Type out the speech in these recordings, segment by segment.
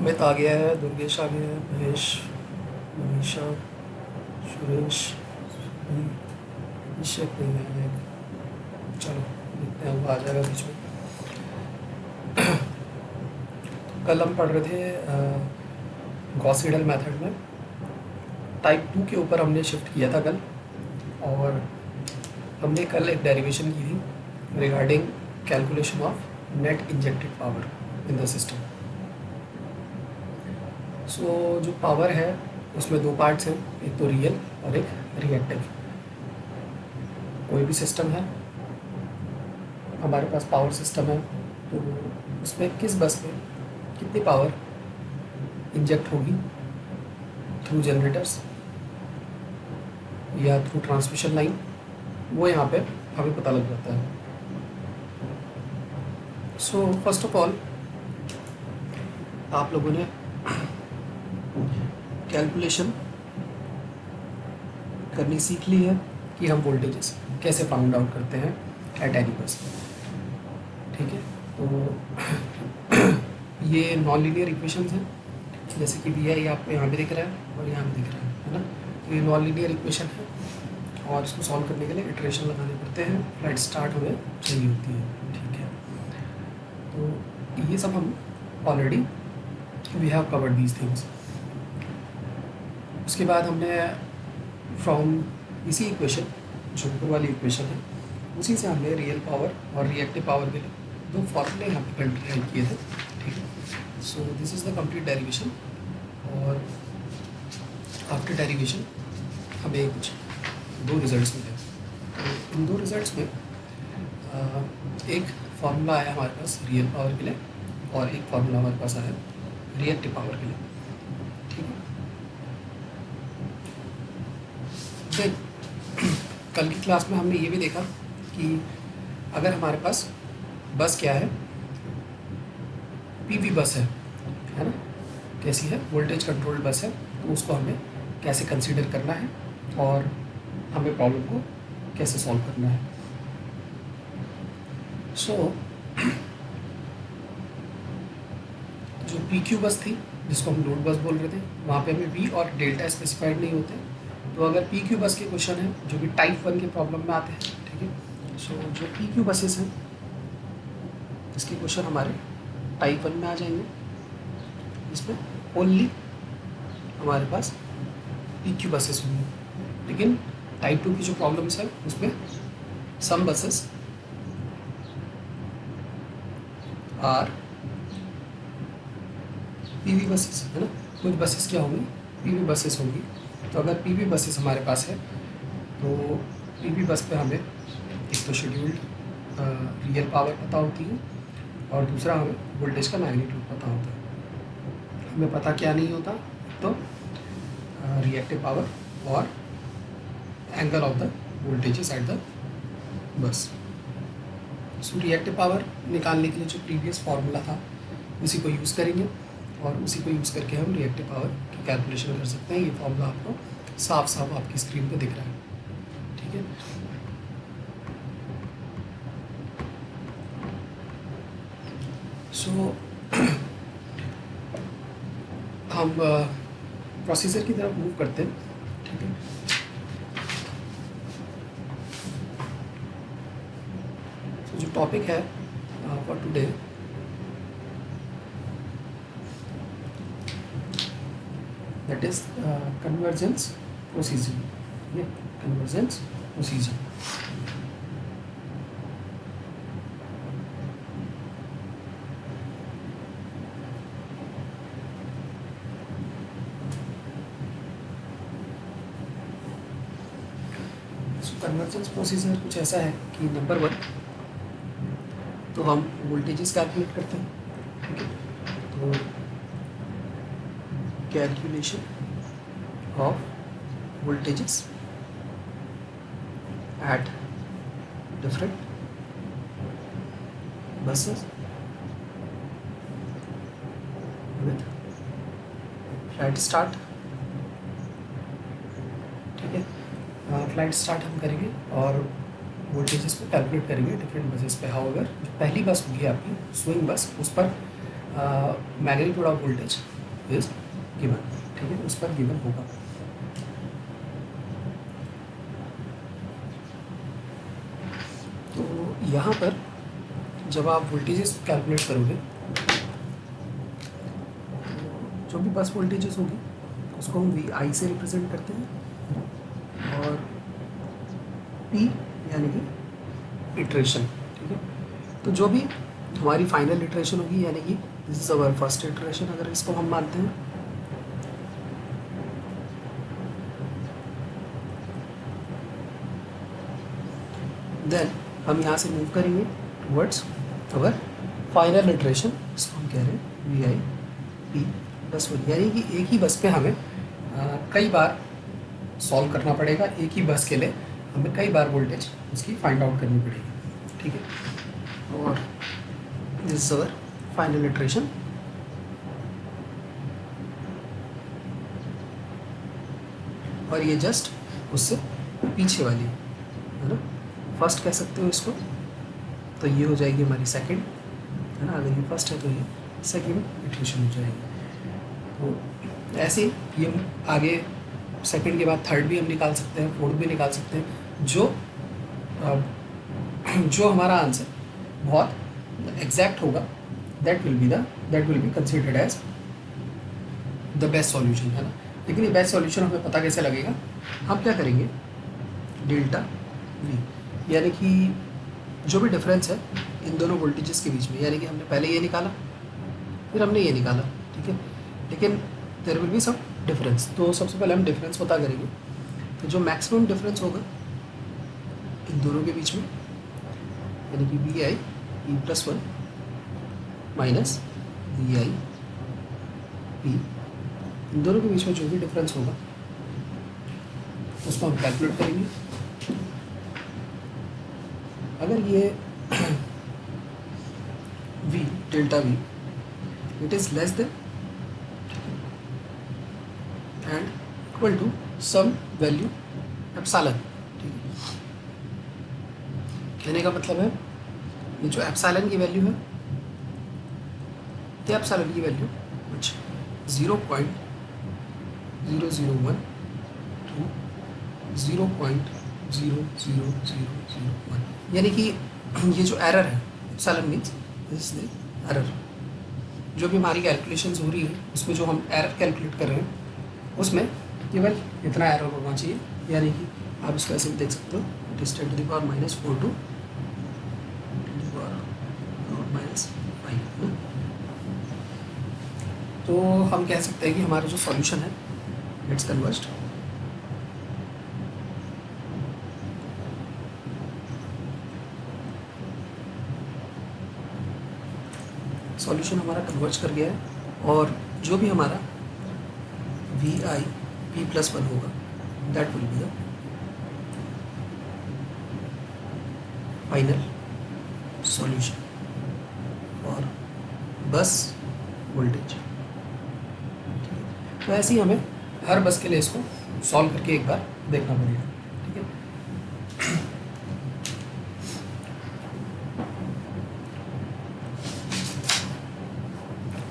अमित आ गया है, दुर्गेश आ गया है, महेश, मनीषा, सुरेश, अभिषेक नहीं आया है। चलो देखते हैं, वो आ जाएगा बीच में। कल हम पढ़ रहे थे गॉस सीडल मेथड में टाइप 2 के ऊपर हमने शिफ्ट किया था कल, और हमने कल एक डेरिवेशन की थी regarding calculation of net injected power in the system. So जो पावर है उसमें दो पार्ट्स हैं, एक तो रियल और एक रिएक्टिव। कोई भी सिस्टम है, हमारे पास पावर सिस्टम है, तो उसमें किस बस में कितनी पावर इंजेक्ट होगी थ्रू जनरेटर्स या थ्रू ट्रांसमिशन लाइन, वो यहाँ पे हमें पता लग जाता है। सो फर्स्ट ऑफ ऑल आप लोगों ने कैलकुलेशन करनी सीख ली है कि हम वोल्टेजेस कैसे फाउंड आउट करते हैं एट एनी बस। ठीक है, तो ये नॉन लीनियर इक्वेशंस हैं, जैसे कि दिया ये आपको यहाँ भी दिख रहा है और यहाँ भी दिख रहा है ना। तो ये नॉन लीनियर इक्वेशन है और इसको सॉल्व करने के लिए इटरेशन लगाने पड़ते हैं, फ्लाइट स्टार्ट हमें चाहिए होती है। ठीक है, तो ये सब हम already we have covered these things. उसके बाद हमने फ्रॉम इसी इक्वेशन, जो ऊपर वाली इक्वेशन है, उसी से हमने रियल पावर और रिएक्टिव पावर के लिए दो फॉर्मूले यहाँ पे कंट्रीब्यूट किए थे। ठीक है, so this is the complete derivation. और आफ्टर डेरिवेशन हमें कुछ दो रिजल्ट्स मिले। तो इन दो रिजल्ट्स में एक फार्मूला आया हमारे पास रियल पावर के लिए और एक फार्मूला हमारे पास आया रिएक्टिव पावर के लिए। ठीक है, फिर कल की क्लास में हमने ये भी देखा कि अगर हमारे पास बस क्या है, पीवी बस है ना, कैसी है, वोल्टेज कंट्रोल्ड बस है, तो उसको हमें कैसे कंसीडर करना है और हमें प्रॉब्लम को कैसे सॉल्व करना है। सो जो पीक्यू बस थी, जिसको हम लोड बस बोल रहे थे, वहाँ पे हमें वी और डेल्टा स्पेसिफाइड नहीं होते। तो अगर पीक्यू बस के क्वेश्चन है जो कि टाइप 1 के प्रॉब्लम में आते हैं, ठीक है, सो जो पीक्यू बसेस हैं इसके क्वेश्चन हमारे टाइप 1 में आ जाएंगे, इसमें ओनली हमारे पास पीक्यू बसेस होंगी। लेकिन टाइप 2 की जो प्रॉब्लम्स है उसमें सम बसेस आर पीवी बसेस, है ना। कुछ बसेस क्या होंगी, पीवी बसेस होंगी। तो अगर पीवी बसेस हमारे पास है तो पीवी बस पे हमें एक तो शेड्यूल्ड रियल पावर पता होती है और दूसरा हमें वोल्टेज का मैग्नीट्यूड पता होता है। हमें पता क्या नहीं होता, तो रिएक्टिव पावर और angle of the voltages at the bus. So reactive power निकालने के लिए जो प्रीवियस फार्मूला था उसी को यूज़ करेंगे और उसी को यूज़ करके हम रिएक्टिव पावर की कैलकुलेशन कर सकते हैं। ये फार्मूला आपको साफ साफ आपकी स्क्रीन पे दिख रहा है। ठीक है, सो हम प्रोसीजर की तरफ मूव करते हैं। ठीक है, तो जो टॉपिक है for today, that is convergence procedure. Yeah, convergence procedure. So convergence procedure कुछ ऐसा है कि नंबर 1 तो हम वोल्टेजेस कैलकुलेट करते हैं। ठीक है, तो calculation of voltages at different buses with flight start। ठीक है, फ्लाइट स्टार्ट हम करेंगे और वोल्टेजेस को कैलकुलेट करेंगे डिफरेंट बसेस पे। हाउएवर जो पहली बस होगी आपकी स्विंग बस, उस पर magnitude of voltage is given, ठीक है, उस पर गिवन होगा। तो यहाँ पर जब आप वोल्टेजेस कैलकुलेट करोगे, जो भी बस वोल्टेजेस होगी उसको हम वी आई से रिप्रेजेंट करते हैं, और पी यानी कि इटरेशन, ठीक है। तो जो भी हमारी फाइनल इटरेशन होगी, यानी कि this is our first iteration अगर इसको हम मानते हैं, देन हम यहाँ से मूव करेंगे टुवर्ड्स अवर फाइनल इटरेशन, इसको हम कह रहे हैं V I P plus one, यानी कि एक ही बस पे हमें कई बार सॉल्व करना पड़ेगा, एक ही बस के लिए हमें कई बार वोल्टेज उसकी फाइंड आउट करनी पड़ेगी, ठीक है। और this is our final iteration. और ये जस्ट उससे पीछे वाली है ना, फर्स्ट कह सकते हो इसको, तो ये हो जाएगी हमारी सेकंड, है ना, अगर ये फर्स्ट है तो ये सेकंड इटरेशन हो जाएगी। तो ऐसे ये हम आगे सेकंड के बाद थर्ड भी हम निकाल सकते हैं, फोर्थ भी निकाल सकते हैं। जो हमारा आंसर बहुत एग्जैक्ट होगा, that will be considered as the best solution, है ना। लेकिन ये बेस्ट सॉल्यूशन हमें पता कैसे लगेगा, हम क्या करेंगे, डेल्टा वी, यानी कि जो भी डिफरेंस है इन दोनों वोल्टेजेस के बीच में, यानी कि हमने पहले ये निकाला फिर हमने ये निकाला, ठीक है, लेकिन there will be some difference. तो सबसे पहले हम डिफरेंस पता करेंगे। तो जो मैक्सिमम डिफरेंस होगा इन दोनों के बीच में, यानी कि V I P plus one minus V I P, इन दोनों के बीच में जो भी डिफरेंस होगा उसको हम कैलकुलेट करेंगे। अगर ये v delta v it is less than and equal to some value epsilon, ठीक है। कहने का मतलब है ये जो एप्सिलॉन की वैल्यू है, तो एप्सिलॉन की वैल्यू कुछ 0.001 टू 0.00001, यानी कि ये जो एरर है, epsilon means this is the error. जो भी हमारी कैलकुलेशंस हो रही है उसमें जो हम एरर कैलकुलेट कर रहे हैं उसमें केवल इतना एरर होना चाहिए, यानी कि आप इसको ऐसे भी देख सकते हो, it is 10 to the power -4 to 10 to the power -5। तो हम कह सकते हैं कि हमारा जो सॉल्यूशन है इट्स कन्वर्ज्ड। सॉल्यूशन हमारा कन्वर्ज कर गया है, और जो भी हमारा V I P plus one होगा that will be the final solution और बस वोल्टेज। तो ऐसे ही हमें हर बस के लिए इसको सॉल्व करके एक बार देखना पड़ेगा, ठीक है।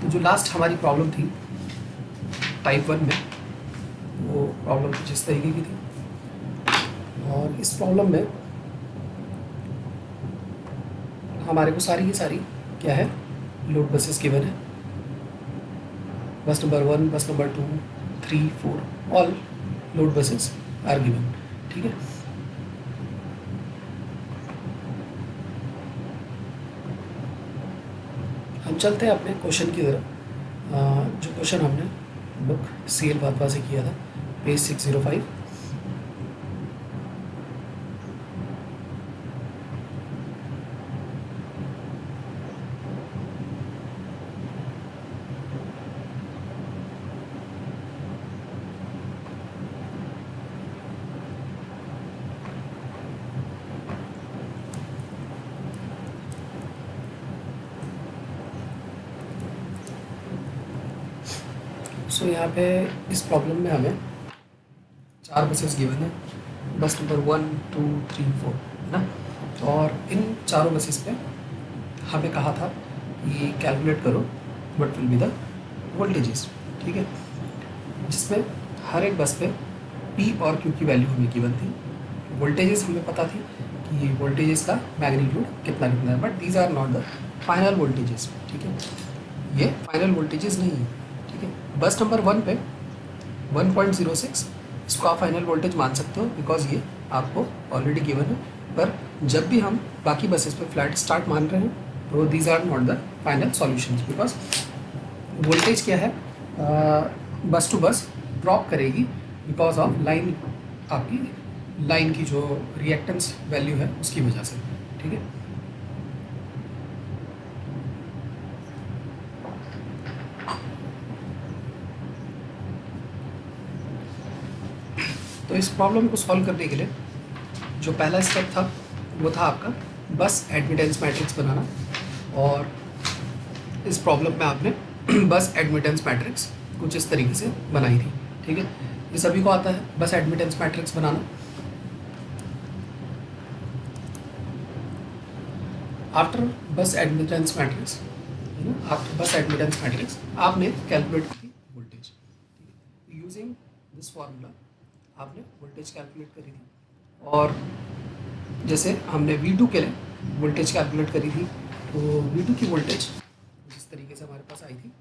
तो जो लास्ट हमारी प्रॉब्लम थी टाइप 1 में, वो प्रॉब्लम कुछ इस तरीके की थी, और इस प्रॉब्लम में हमारे को सारी की सारी क्या है, लोड बसेस गिवन है। बस number 1, bus number 2, 3, 4 all load buses are given, ठीक है। हम चलते हैं अपने क्वेश्चन की तरफ। जो क्वेश्चन हमने बुक CL वाधवा से किया था, पेज 605। सो यहाँ पे इस प्रॉब्लम में हमें 4 बसेस गिवन है, बस नंबर 1, 2, 3, 4, है ना। और इन चारों बसेस पे हमें कहा था कि कैलकुलेट करो what will be the voltages, ठीक है, जिसमें हर एक बस पे पी और क्यू की वैल्यू हमें गिवन थी। वोल्टेजेस हमें पता थी कि वोल्टेजेस का मैग्नीट्यूड कितना कितना है, but these are not the final voltages, ठीक है, ये फाइनल वोल्टेजेस नहीं है, ठीक है। बस नंबर 1 पे 1.06 इसको आप फाइनल वोल्टेज मान सकते हो बिकॉज ये आपको ऑलरेडी गिवन है, पर जब भी हम बाकी बसेस पे फ्लैट स्टार्ट मान रहे हैं तो these are not the final solutions, because voltage क्या है, बस टू बस ड्रॉप करेगी बिकॉज ऑफ लाइन, आपकी लाइन की जो रिएक्टेंस वैल्यू है उसकी वजह से, ठीक है। तो इस प्रॉब्लम को सॉल्व करने के लिए जो पहला स्टेप था वो था आपका बस एडमिटेंस मैट्रिक्स बनाना, और इस प्रॉब्लम में आपने बस एडमिटेंस मैट्रिक्स कुछ इस तरीके से बनाई थी, ठीक है। ये सभी को आता है बस एडमिटेंस मैट्रिक्स बनाना। आफ्टर बस एडमिटेंस मैट्रिक्स, आफ्टर बस एडमिटेंस मैट्रिक्स आपने कैलकुलेट की वोल्टेज, यूजिंग दिस फॉर्मूला आपने वोल्टेज कैलकुलेट करी थी, और जैसे हमने V2 के लिए वोल्टेज कैलकुलेट करी थी, तो V2 की वोल्टेज जिस तरीके से हमारे पास आई थी,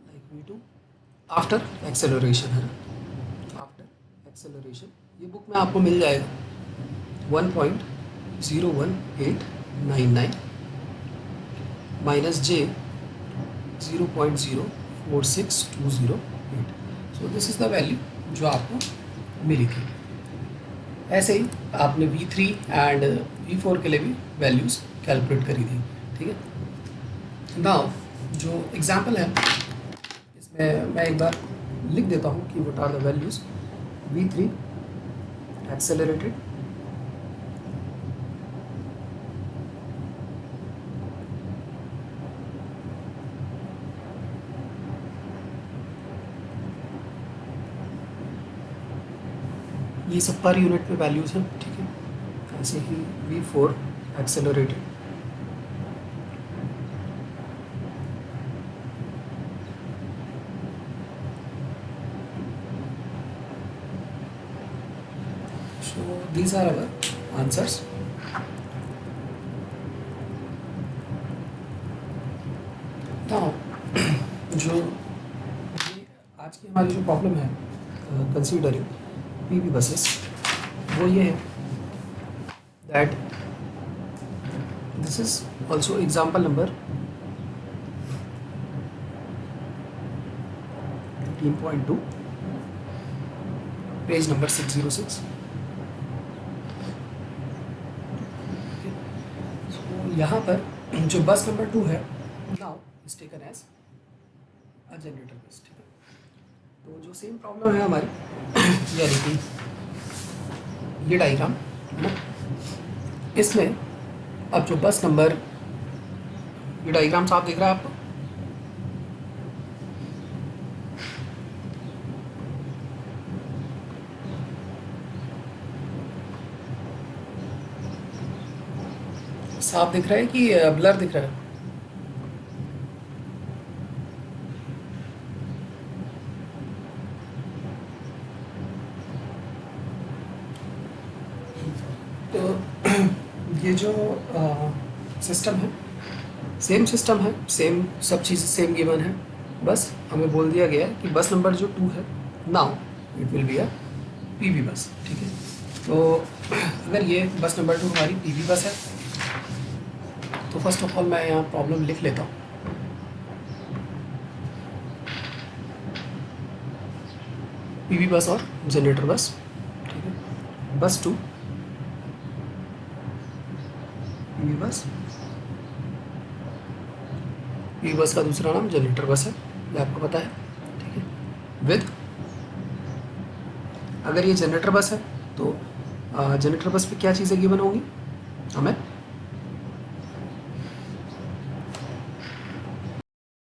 लाइक V2 आफ्टर एक्सेलरेशन है, आफ्टर एक्सेलरेशन ये बुक में आपको मिल जाएगा 1.01899 minus J 0.046208, so this is the value जो आपको मिली थी। ऐसे ही आपने V3 एंड V4 के लिए भी वैल्यूज़ कैलकुलेट करी थी, ठीक है। नाउ जो एग्जांपल है इसमें मैं एक बार लिख देता हूँ कि what are the values. V3 accelerated, ये सब पर यूनिट में वैल्यूज़ हैं, ठीक है। ऐसे ही V4 accelerated, so these are our answers। now जो आज की हमारी जो प्रॉब्लम है कंसीडरिंग PV buses, वो ये है that this is also example number 15.2 page number 606। so यहाँ पर जो बस नंबर 2 है now is taken as a generator bus, ठीक है। तो जो सेम प्रॉब्लम है हमारी यानी कि ये डायग्राम है ना, इसमें अब जो बस नंबर, ये डायग्राम साफ दिख रहा है आपको, साफ दिख रहा है कि ब्लर दिख रहा है? तो ये जो सिस्टम है सेम सिस्टम है, सेम सब चीज़ सेम गिवन है, बस हमें बोल दिया गया है कि बस नंबर जो 2 है now it will be a PV बस, ठीक है। तो अगर ये बस नंबर 2 हमारी PV बस है तो फर्स्ट ऑफ ऑल मैं यहाँ प्रॉब्लम लिख लेता हूँ। PV बस और जनरेटर बस, ठीक है। बस 2 PV बस, PV बस का दूसरा नाम जनरेटर बस है, ये आपको पता है, ठीक है। विद अगर ये जनरेटर बस है तो जनरेटर बस पे क्या चीज़ें गिवन होंगी हमें,